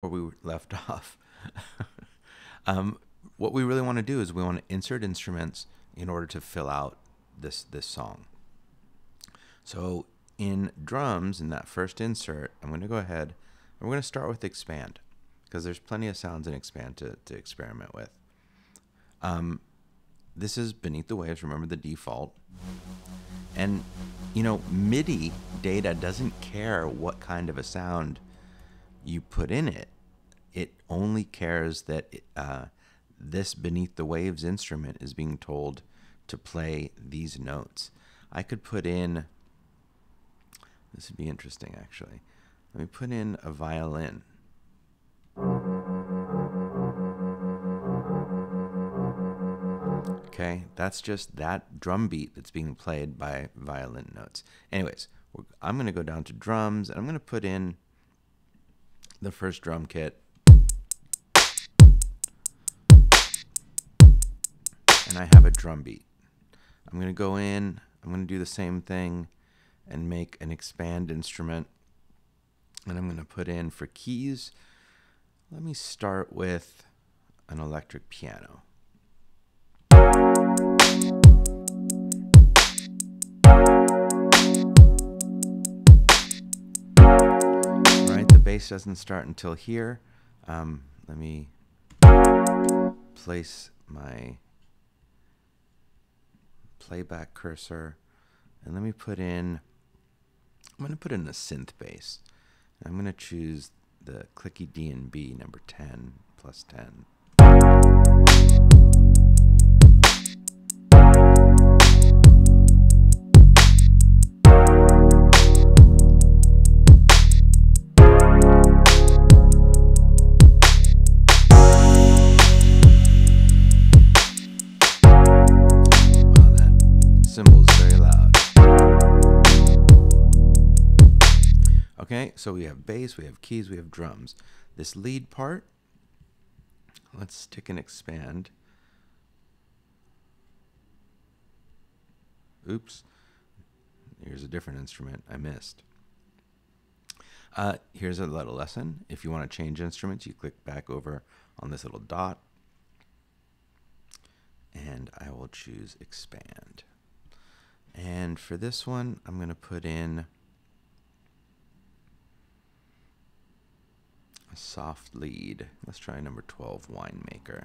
where we left off. What we really want to do is we want to insert instruments in order to fill out this song. So in drums, in that first insert, I'm going to go ahead and we're going to start with Xpand, because there's plenty of sounds in Xpand to experiment with. This is Beneath the Waves, remember the default. And, you know, MIDI data doesn't care what kind of a sound you put in it. It only cares that this Beneath the Waves instrument is being told to play these notes. I could put in, this would be interesting actually. Let me put in a violin. Okay, that's just that drum beat that's being played by violin notes. Anyways, I'm going to go down to drums, and I'm going to put in the first drum kit. And I have a drum beat. I'm going to go in, I'm going to do the same thing and make an Xpand instrument. And I'm going to put in, for keys, let me start with an electric piano. Bass doesn't start until here. Let me place my playback cursor, and let me put in, I'm going to put in a synth bass. I'm going to choose the clicky D&B number 10 plus 10. Cymbals very loud. Okay, so we have bass, we have keys, we have drums. This lead part, let's stick an Xpand. Oops, here's a different instrument I missed. Here's a little lesson. If you want to change instruments, you click back over on this little dot, and I will choose Xpand. And for this one, I'm going to put in a soft lead. Let's try number 12, Winemaker.